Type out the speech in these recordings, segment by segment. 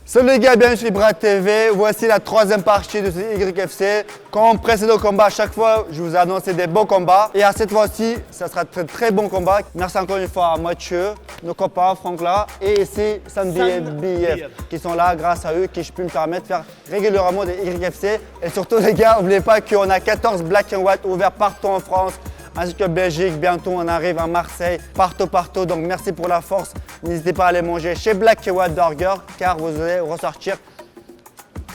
Salut les gars, bienvenue sur Libra TV. Voici la troisième partie de ce YFC. Comme précédent combat, à chaque fois, je vous ai annoncé des bons combats. Et à cette fois-ci, ça sera un très bon combat. Merci encore une fois à Mathieu, nos copains, Franck là, et ici Sam BF, qui sont là grâce à eux, qui je peux me permettre de faire régulièrement des YFC. Et surtout les gars, n'oubliez pas qu'on a 14 Black and White ouverts partout en France, ainsi que Belgique. Bientôt on arrive à Marseille, partout. Donc merci pour la force. N'hésitez pas à aller manger chez Black and White Burger, car vous allez ressortir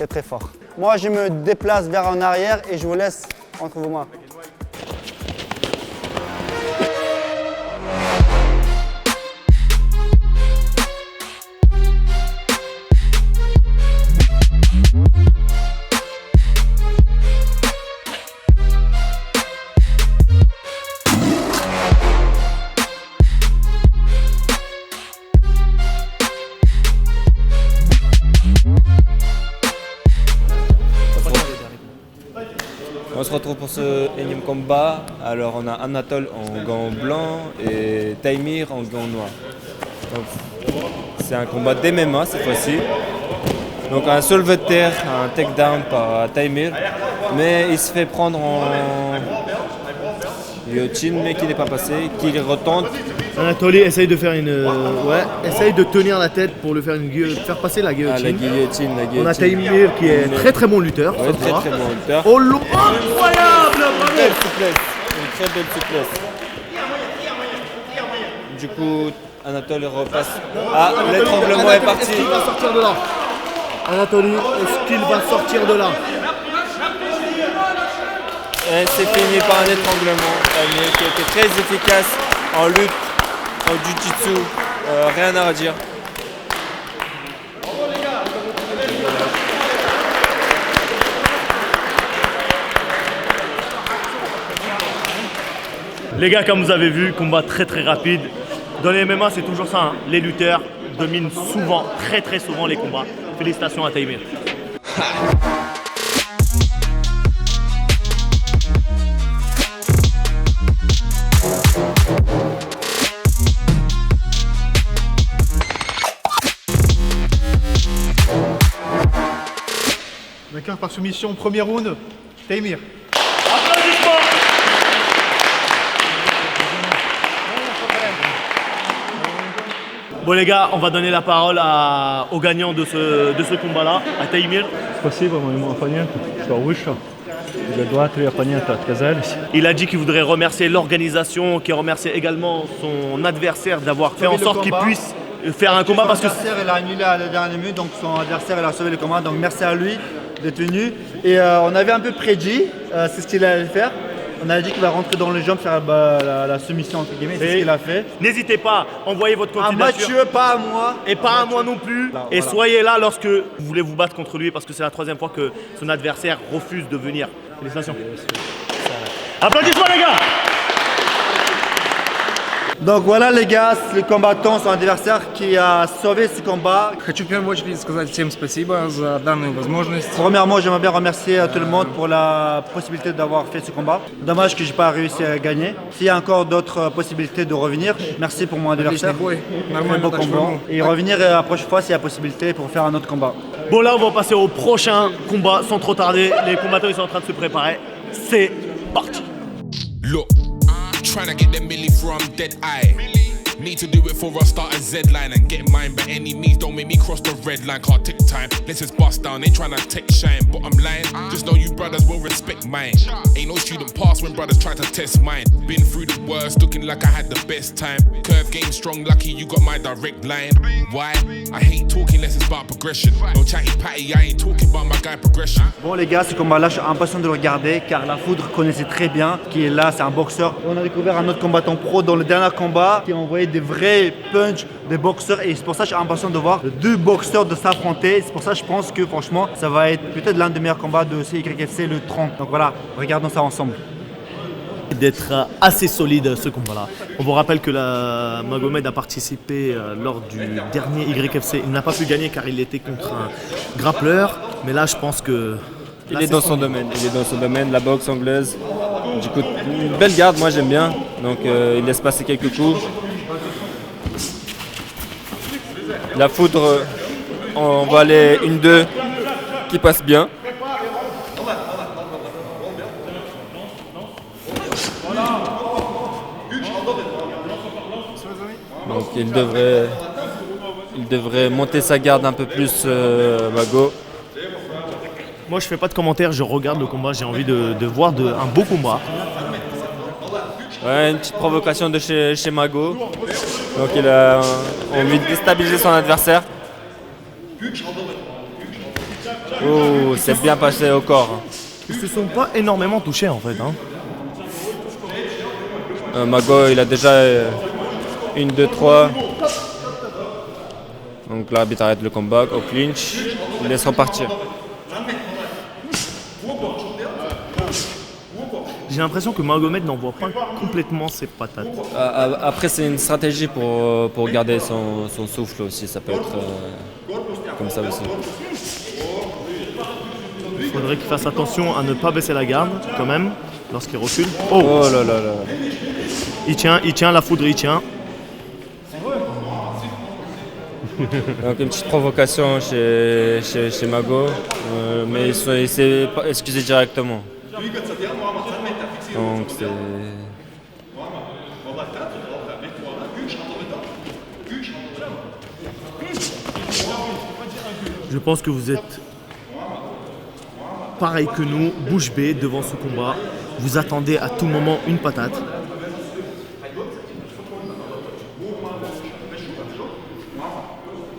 très fort. Moi je me déplace vers en arrière et je vous laisse entre vos mains. On se retrouve pour ce énième combat. Alors on a Anatole en gants blancs et Taimir en gants noirs. Donc, c'est un combat d'MMA cette fois-ci. Donc un soulevé de terre, un takedown par Taimir, mais il se fait prendre en guillotine mais qui n'est pas passé, qu'il retente. Anatoly essaye de faire essaye de tenir la tête pour le faire faire passer la guillotine. La guillotine. On a Taimir qui est très bon lutteur. Ouais, très bon lutteur. Oh incroyable! Une très belle souplesse. Du coup, Anatole repasse. Ah, l'étranglement est parti. Est-ce qu'il va sortir de là? Anatoly, est-ce qu'il va sortir de là? Et c'est fini par un étranglement qui était très efficace en lutte, en jiu-jitsu, rien à redire. Les gars, comme vous avez vu, combat très rapide. Dans les MMA, c'est toujours ça, hein. Les lutteurs dominent souvent, très souvent les combats. Félicitations à Taimir. Vainqueur par soumission, premier round, Taimir. Applaudissements. Bon les gars, on va donner la parole au gagnant de ce combat-là, à Taimir. Спасибо моему оппоненту, что вышел. Уже 2-3 оппонента отказались. Il a dit qu'il voudrait remercier l'organisation, qu'il remercie également son adversaire d'avoir fait en sorte qu'il puisse faire un combat parce que... Son adversaire il a annulé à la dernière minute, donc son adversaire il a sauvé le combat, donc merci à lui d'être venu. Et on avait un peu prédit, c'est ce qu'il allait faire. On a dit qu'il va rentrer dans les jambes, faire la soumission entre guillemets, c'est ce qu'il a fait. N'hésitez pas, envoyez votre candidature. À Mathieu, pas à moi. Et pas à moi non plus. Là, et voilà. soyez là lorsque vous voulez vous battre contre lui parce que c'est la troisième fois que son adversaire refuse de venir. Félicitations. Applaudissements les gars. Donc voilà les gars, le combattant, son adversaire qui a sauvé ce combat. Хочу в первую очередь сказать всем спасибо за данную возможность. Premièrement, j'aimerais bien remercier tout le monde pour la possibilité d'avoir fait ce combat. Dommage que j'ai pas réussi à gagner. S'il y a encore d'autres possibilités de revenir, merci pour mon adversaire. Отличный бой, Un нормально beau так combat. швырнул. Et revenir la prochaine fois s'il y a possibilité pour faire un autre combat. Bon là on va passer au prochain combat sans trop tarder. Les combattants ils sont en train de se préparer. C'est parti. Look, trying to get them milli from dead eye. Need to do it for I start a Z line and get mine. By any means, don't make me cross the red line. Can't take time. Let's just bust down. Ain't trying to take shine, but I'm lying. Just know you brothers will respect mine. Ain't no student pass when brothers try to test mine. Been through the worst, looking like I had the best time. Curve game strong, lucky you got my direct line. Why? I hate talking less, it's about progression. No chatty patty, I ain't talking about my guy progression. Bon les gars, ce combat-là, je suis impatient de le regarder car La Foudre connaissait très bien, qui est là, c'est un boxeur. On a découvert un autre combattant pro dans le dernier combat qui a envoyé des vrais punch des boxeurs et c'est pour ça que je suis impatient de voir deux boxeurs de s'affronter. C'est pour ça que je pense que franchement ça va être peut-être l'un des meilleurs combats de CYFC le 30. Donc voilà, regardons ça ensemble. D'être assez solide ce combat-là. On vous rappelle que Magomed a participé lors du dernier YFC. Il n'a pas pu gagner car il était contre un grappleur. Mais là je pense que... Il est dans son domaine, la boxe anglaise. Du coup, une belle garde, moi j'aime bien. Donc il laisse passer quelques coups. La foudre, on va aller 1-2 qui passe bien. Donc il devrait monter sa garde un peu plus, Mago. Moi, je fais pas de commentaires, je regarde le combat. J'ai envie de voir un beau combat. Ouais, une petite provocation de chez Mago. Donc il a envie de déstabiliser son adversaire. Oh, c'est bien passé au corps. Ils se sont pas énormément touchés en fait. Hein. Mago, il a déjà 1, 2, 3. Donc l'arbitre arrête le combat au clinch. Il laisse repartir. J'ai l'impression que Magomed n'envoie pas complètement ses patates. Après, c'est une stratégie pour garder son souffle aussi. Ça peut être comme ça aussi. Il faudrait qu'il fasse attention à ne pas baisser la garde quand même lorsqu'il recule. Oh là là là. Il tient, la foudre, il tient. Donc une petite provocation chez Mago, mais il s'est pas excusé directement. Donc c'est... Je pense que vous êtes pareil que nous, bouche bée devant ce combat. Vous attendez à tout moment une patate.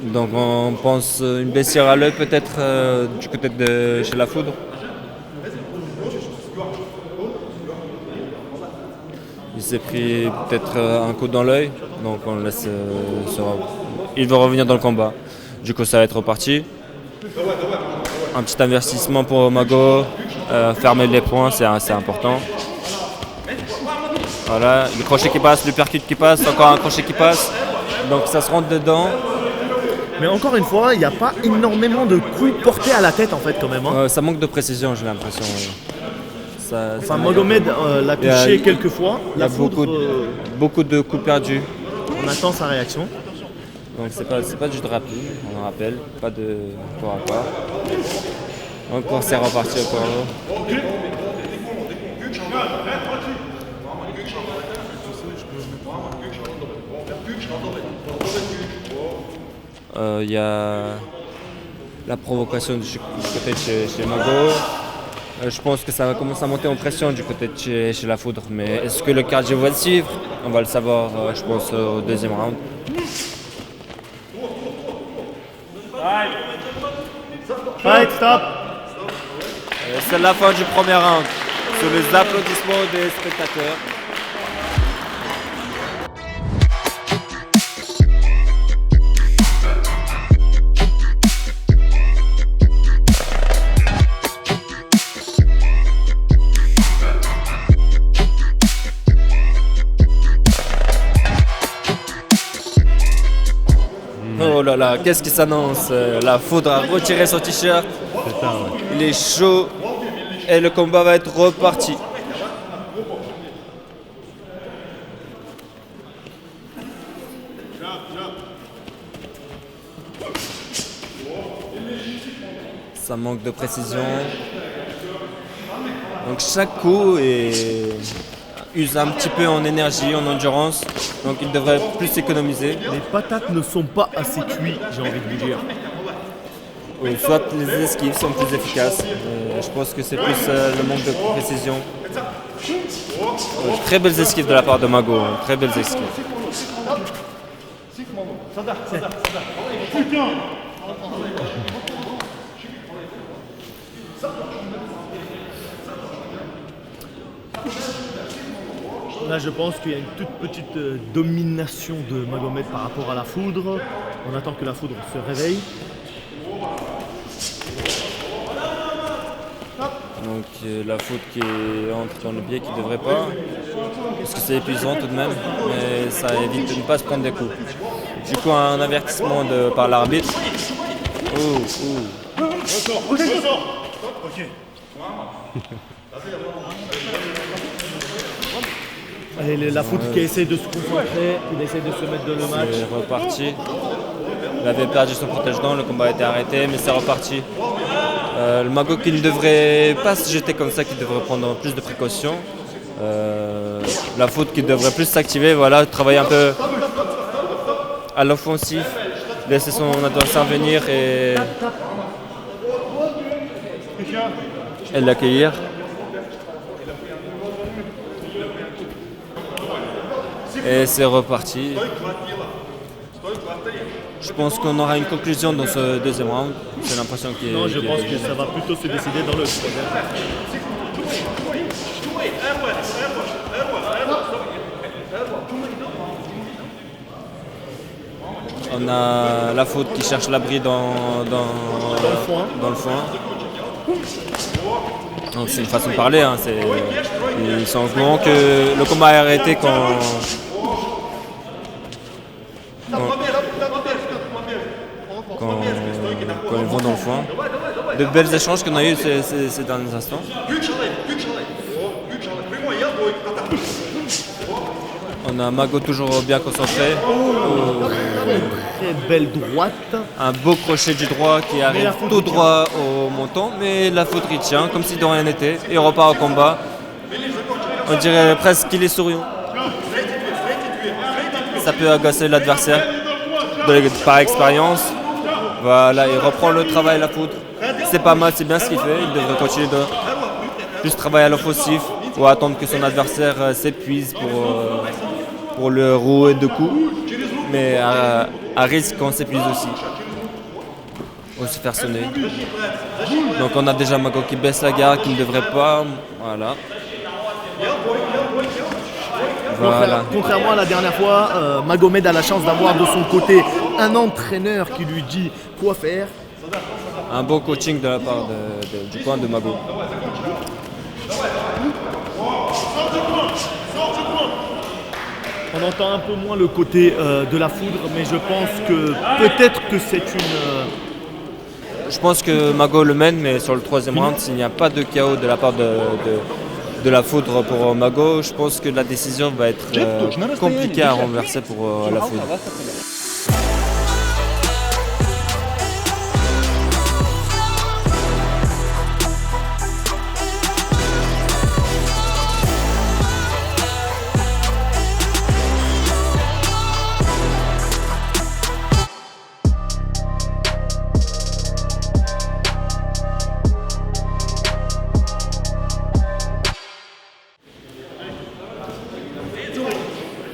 Donc on pense une blessure à l'œil peut-être du côté de chez la foudre. Il s'est pris peut-être un coup dans l'œil, donc on le laisse il va revenir dans le combat. Du coup ça va être reparti. Un petit investissement pour Mago, fermer les points, c'est assez important. Voilà, le crochet qui passe, le percute qui passe, encore un crochet qui passe. Donc ça se rentre dedans. Mais encore une fois, il n'y a pas énormément de coups portés à la tête en fait quand même. Hein. Ça manque de précision, j'ai l'impression. Magomed l'a touché quelques fois. Il y a beaucoup de coups perdus. On attend sa réaction. Donc c'est pas du drapeau, on en rappelle, pas de corps à corps. Encore c'est reparti au corps. Il y a la provocation du côté de chez Mago. Je pense que ça va commencer à monter en pression du côté de chez la foudre. Mais est-ce que le cardio va le suivre? On va le savoir, je pense, au deuxième round. Fight, stop. C'est la fin du premier round. Sous les applaudissements des spectateurs. Oh là là, qu'est-ce qui s'annonce? La foudre a retiré son t-shirt. Il est chaud et le combat va être reparti. Ça manque de précision. Donc chaque coup use un petit peu en énergie, en endurance. Donc il devrait plus s'économiser. Les patates ne sont pas assez cuites, j'ai envie de vous dire. Soit les esquives sont plus efficaces. Je pense que c'est plus le manque de précision. Très belles esquives de la part de Mago. Très belles esquives. Là, je pense qu'il y a une toute petite domination de Magomed par rapport à la foudre. On attend que la foudre se réveille. Donc la foudre qui entre dans le pied qui ne devrait pas. Parce que c'est épuisant tout de même. Mais ça évite de ne pas se prendre des coups. Du coup, un avertissement par l'arbitre. Et la foot qui essaie de se concentrer, il essaie de se mettre dans le match. C'est reparti. Il avait perdu son protège-dents, le combat a été arrêté, mais c'est reparti. Le Mago qui ne devrait pas se jeter comme ça, qui devrait prendre plus de précautions. La foot qui devrait plus s'activer, voilà, travailler un peu à l'offensif, laisser son adversaire venir et l'accueillir. Et c'est reparti. Je pense qu'on aura une conclusion dans ce deuxième round. J'ai l'impression qu'il y a... Non, je pense que ça va plutôt se décider dans le troisième. On a la faute qui cherche l'abri dans le foin. Donc c'est une façon de parler. Hein. Ils sont au courant que le combat est arrêté quand ils vont dans le foin. De belles échanges qu'on a eu ces derniers instants. On a Mago toujours bien concentré. Très belle droite. Un beau crochet du droit qui arrive tout droit au menton, mais la faute il tient comme si de rien n'était. Il repart au combat. On dirait presque qu'il est souriant. Ça peut agacer l'adversaire par expérience. Voilà, il reprend le travail, la foudre. C'est pas mal, c'est bien ce qu'il fait. Il devrait continuer de plus travailler à l'offensif ou attendre que son adversaire s'épuise pour le rouer de coups. Mais à risque qu'on s'épuise aussi. Ou se faire sonner. Donc on a déjà Mago qui baisse la garde, qui ne devrait pas. Voilà. Contrairement à la dernière fois, Magomed a la chance d'avoir de son côté un entraîneur qui lui dit quoi faire. Un bon coaching de la part du coin de Mago. On entend un peu moins le côté de la foudre, mais je pense que peut-être que c'est une... Je pense que Mago le mène, mais sur le troisième round, s'il n'y a pas de KO de la part de la foudre pour Mago, je pense que la décision va être compliquée à renverser pour la foudre.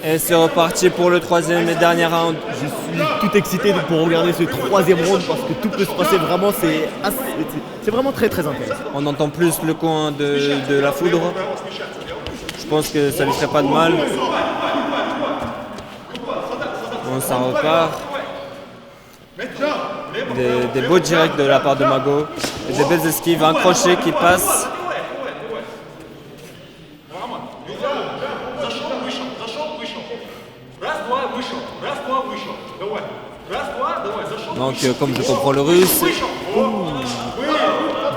Et c'est reparti pour le troisième et dernier round. Je suis tout excité pour regarder ce troisième round parce que tout peut se passer vraiment, c'est vraiment très très intéressant. On entend plus le coin de la foudre. Je pense que ça ne lui ferait pas de mal. Bon, ça repart. Des beaux directs de la part de Mago. Et des belles esquives, un crochet qui passe. Donc comme je comprends le russe,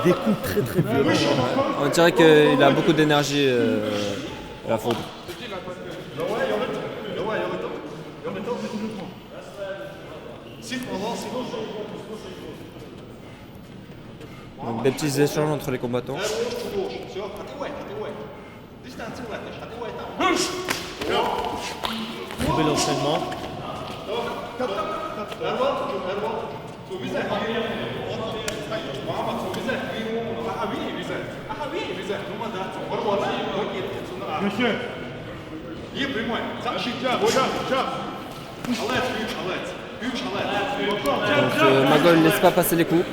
des coups très très violents. On dirait qu'il a beaucoup d'énergie la foudre. Donc des petits échanges entre les combattants. Très bel entraînement. Monsieur. Donc Mago ne laisse pas passer les coups.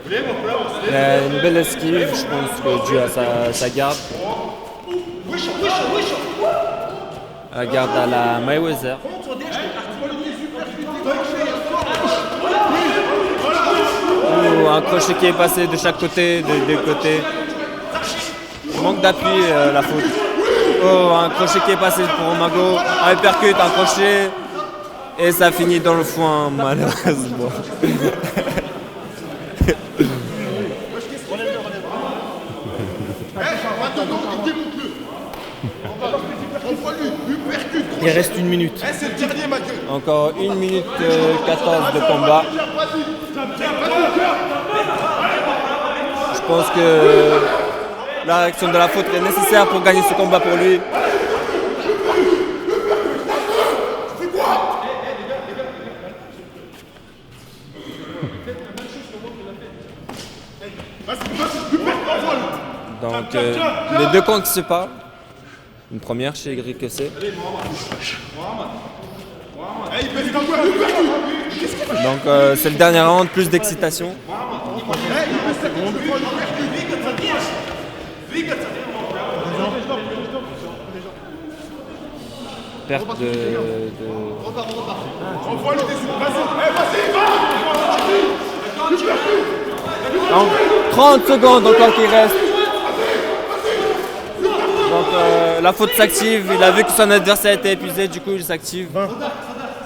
Il a une belle esquive, je pense que dû à sa garde. La garde à la Mayweather. Un crochet qui est passé de chaque côté, des deux côtés. Manque d'appui la faute. Oh, un crochet qui est passé pour Mago. Un uppercut, un crochet. Et ça finit dans le foin, malheureusement. Il reste 1 minute. Encore 1 minute 14 de combat. Je pense que la réaction de la faute est nécessaire pour gagner ce combat pour lui. Donc les deux comptes se séparent. Une première chez YFC. Donc c'est le dernier round, plus d'excitation. Perte Donc, 30 secondes encore qu'il reste. Donc la faute s'active, il a vu que son adversaire était épuisé, du coup il s'active. 20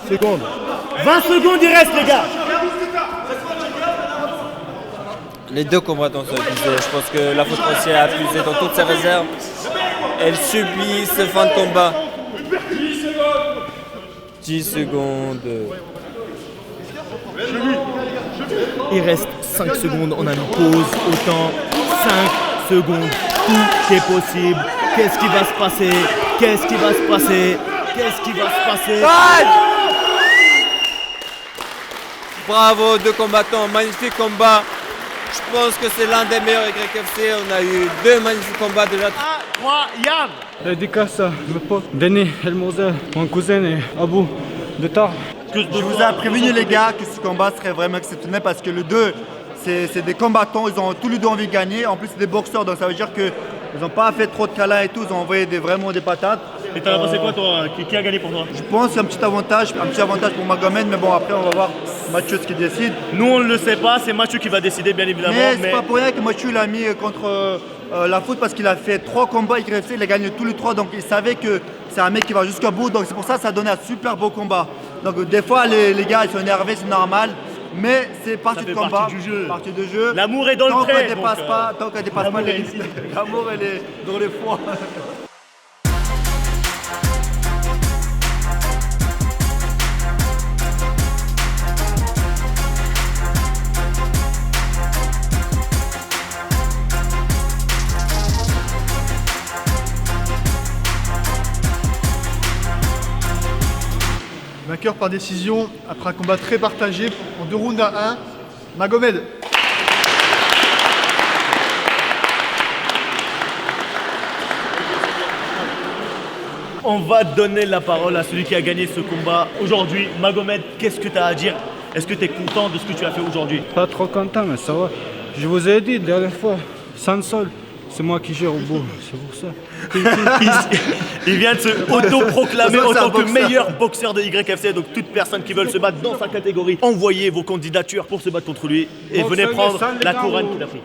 secondes. 20 secondes il reste les gars. Les deux combattants sont épuisés. Je pense que la faute aussi a puisé dans toutes ses réserves. Elle subit ce fin de combat. 10 secondes. Il reste 5 secondes, on a une pause au temps. 5 secondes, tout est possible. Qu'est-ce qui va se passer? Qu'est-ce qui va se passer? Qu'est-ce qui va se passer? Bravo, deux combattants, magnifique combat. Je pense que c'est l'un des meilleurs YFC. On a eu deux magnifiques combats déjà. Incroyable! Dédicace à mes potes Denis Elmozel, mon cousin et Abou de Tar. Je vous ai prévenu les gars que ce combat serait vraiment exceptionnel parce que les deux, c'est des combattants, ils ont tous les deux envie de gagner. En plus, c'est des boxeurs, donc ça veut dire qu'ils n'ont pas fait trop de câlins et tout, ils ont envoyé vraiment des patates. Et t'en as pensé quoi toi? Qui a gagné pour toi? Je pense que c'est un petit avantage pour Magomed, mais bon, après, on va voir Mathieu ce qu'il décide. Nous on ne le sait pas, c'est Mathieu qui va décider bien évidemment. Mais c'est pas pour rien que Mathieu l'a mis contre la faute parce qu'il a fait 3 combats YFC, il a gagné tous les 3, donc il savait que c'est un mec qui va jusqu'au bout, donc c'est pour ça que ça a donné un super beau combat. Donc des fois les gars ils sont énervés, c'est normal, mais c'est partie de combat, partie du jeu. L'amour est dans le pré. Tant qu'elle dépasse pas les limites, l'amour elle est dans les foies. Vainqueur par décision, après un combat très partagé, en 2 rounds à 1, Magomed. On va donner la parole à celui qui a gagné ce combat aujourd'hui. Magomed, qu'est-ce que tu as à dire? Est-ce que tu es content de ce que tu as fait aujourd'hui? Pas trop content, mais ça va. Je vous ai dit la dernière fois, sans sol, c'est moi qui gère au bout, c'est pour ça. Il vient de se auto-proclamer en tant que meilleur boxeur de YFC. Donc toute personne qui veut se battre dans sa catégorie, envoyez vos candidatures pour se battre contre lui et venez prendre la couronne qu'il a pris.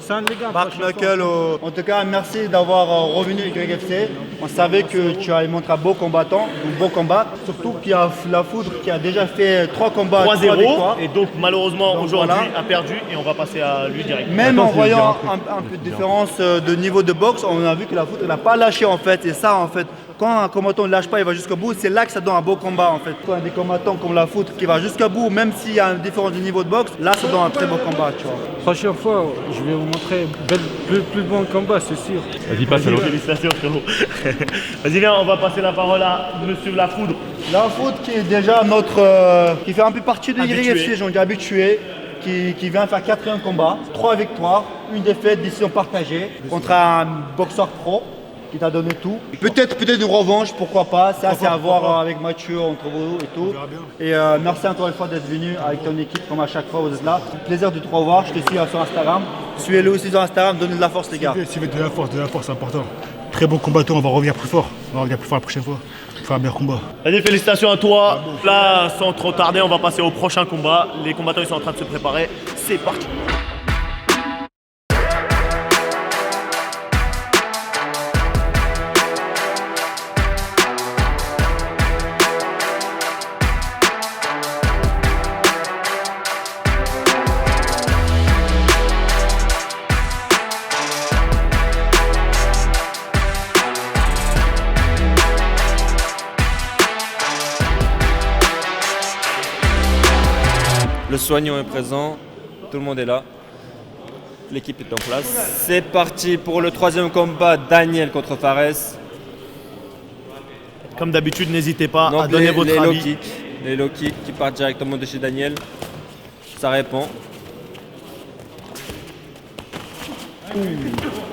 Mark Knuckle, en tout cas merci d'avoir revenu YFC. On savait que tu as montré un beau combattant, un beau combat. Surtout qu'il y a la foudre qui a déjà fait 3 combats, 3-0 et donc malheureusement aujourd'hui a perdu et on va passer à lui direct. Même en voyant un peu de différence de niveau de boxe, on a vu que la foudre n'a pas lâché en fait. Et ça en fait, quand un combattant ne lâche pas, il va jusqu'au bout, c'est là que ça donne un beau combat en fait. Quand des combattants comme la foudre qui va jusqu'au bout, même s'il y a une différence de niveau de boxe, là ça donne un très beau combat, tu vois. Prochaine fois, je vais vous montrer plus bon combat, c'est sûr. Vas-y, passe à l'eau. Félicitations frérot. Vas-y viens, on va passer la parole à Monsieur La Foudre. La foudre qui est déjà notre, qui fait un peu partie de YFC, j'en dis habitué. Qui vient faire 4e combat, 3 victoires, 1 défaite, décision partagée contre un boxeur pro qui t'a donné tout. Peut-être une revanche, pourquoi pas, ça c'est à voir avec Mathieu entre vous et tout. Et merci encore une fois d'être venu avec ton équipe comme à chaque fois vous êtes là. Plaisir de te revoir, je te suis sur Instagram. Suivez-le aussi sur Instagram, donnez de la force les gars. Suivez de la force c'est important. Très bon combattant, on va revenir plus fort. On va revenir plus fort la prochaine fois. Faire un meilleur combat. Allez, félicitations à toi. Là, sans trop tarder, on va passer au prochain combat. Les combattants ils sont en train de se préparer. C'est parti. Le soignant est présent, tout le monde est là. L'équipe est en place. C'est parti pour le troisième combat, Daniel contre Fares. Comme d'habitude, n'hésitez pas à Donc donner votre avis. les low kicks qui partent directement de chez Daniel. Ça répond.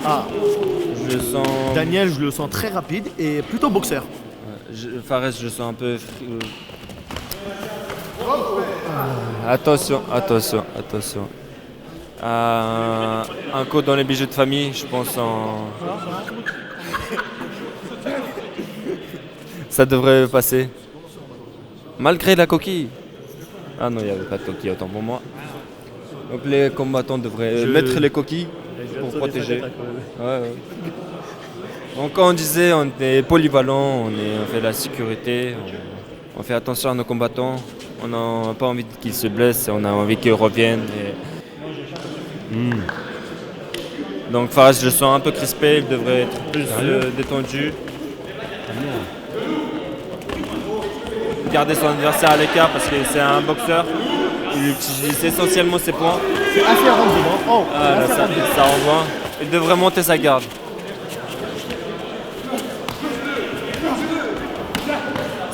Ah, Je sens. Daniel, je le sens très rapide et plutôt boxeur. Fares, je sens un peu. Attention. Un coup dans les bijoux de famille, je pense en. Ça devrait passer. Malgré la coquille. Ah non, il n'y avait pas de coquille, autant pour moi. Donc les combattants devraient mettre les coquilles pour protéger. Ouais. Donc comme on disait, on est polyvalent, on fait la sécurité, on fait attention à nos combattants. On n'a pas envie qu'ils se blessent, on a envie qu'ils reviennent. Donc Fares, je le sens un peu crispé, il devrait être plus détendu. Garder son adversaire à l'écart parce que c'est un boxeur. Il utilise essentiellement ses points. C'est assez random. Oh, Là, ça renvoie. Il devrait monter sa garde.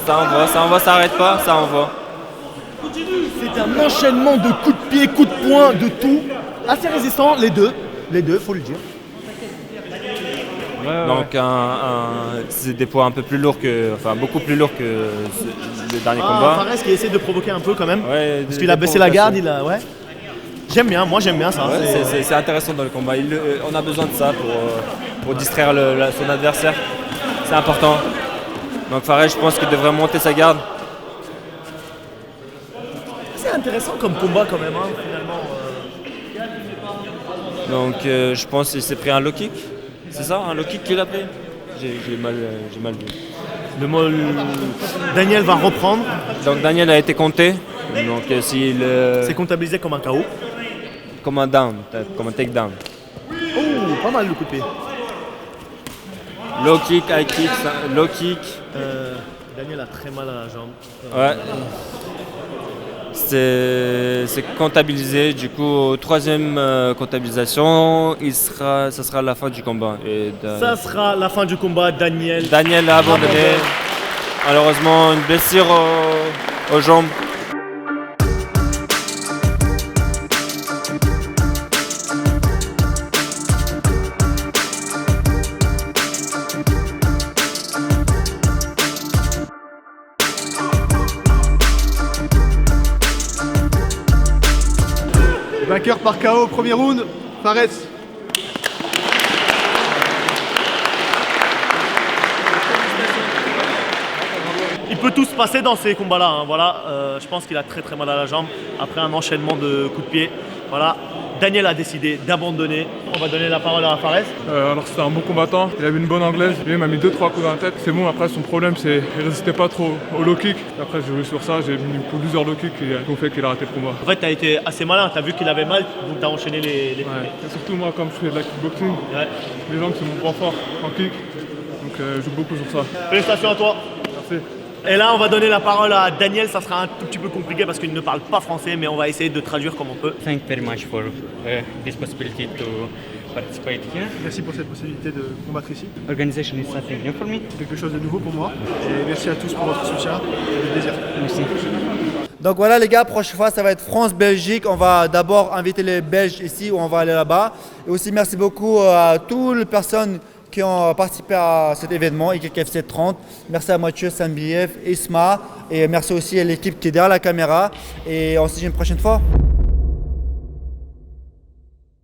Ça envoie, ça arrête pas, ça envoie. C'est un enchaînement de coups de pied, coups de poing, de tout. Assez résistant, les deux, faut le dire. Donc c'est des poids un peu plus lourds beaucoup plus lourds que le dernier combat. Fares qui essaie de provoquer un peu quand même. Ouais, parce qu'il a baissé la garde, ouais. Moi j'aime bien ça. Ouais, c'est intéressant dans le combat. On a besoin de ça pour distraire son adversaire. C'est important. Donc Fares, je pense qu'il devrait monter sa garde. C'est intéressant comme combat quand même, finalement. Donc je pense qu'il s'est pris un low kick. C'est ça, un low kick qu'il a pris. J'ai mal vu. Daniel va reprendre. Donc Daniel a été compté. Donc C'est comptabilisé comme un KO. Comme un down, comme un takedown. Oh, pas mal le coup de pied. Low kick, high kick, low kick. Daniel a très mal à la jambe. Ouais. C'est comptabilisé. Du coup, troisième comptabilisation, ça sera la fin du combat. Ça sera la fin du combat, Daniel. Daniel a abandonné. Malheureusement, une blessure aux jambes. Vainqueur par KO, premier round, Fares. Il peut tout se passer dans ces combats-là. Je pense qu'il a très très mal à la jambe après un enchaînement de coups de pied. Voilà. Daniel a décidé d'abandonner. On va donner la parole à Fares. Alors c'était un bon combattant, il avait une bonne anglaise, il m'a mis 2-3 coups dans la tête. C'est bon, après son problème c'est qu'il résistait pas trop au low kick. Après j'ai joué sur ça, j'ai mis plusieurs low kicks qui ont fait qu'il a raté le combat. En fait, tu as été assez malin, tu as vu qu'il avait mal, donc tu as enchaîné les coups. Et surtout moi, comme je fais de la kickboxing, les jambes c'est mon point fort en kick, donc je joue beaucoup sur ça. Félicitations à toi. Merci. Et là, on va donner la parole à Daniel. Ça sera un tout petit peu compliqué parce qu'il ne parle pas français, mais on va essayer de traduire comme on peut. Thank you very much for this possibility to participate here. Merci pour cette possibilité de combattre ici. Organization is something new for me. Quelque chose de nouveau pour moi. Et merci à tous pour votre soutien. C'est un plaisir. Merci. Donc voilà les gars, prochaine fois ça va être France-Belgique. On va d'abord inviter les Belges ici ou on va aller là-bas. Et aussi merci beaucoup à toutes les personnes qui ont participé à cet événement, YKFC 30. Merci à Mathieu, Sanbiev, Isma et merci aussi à l'équipe qui est derrière la caméra. Et on se dit une prochaine fois.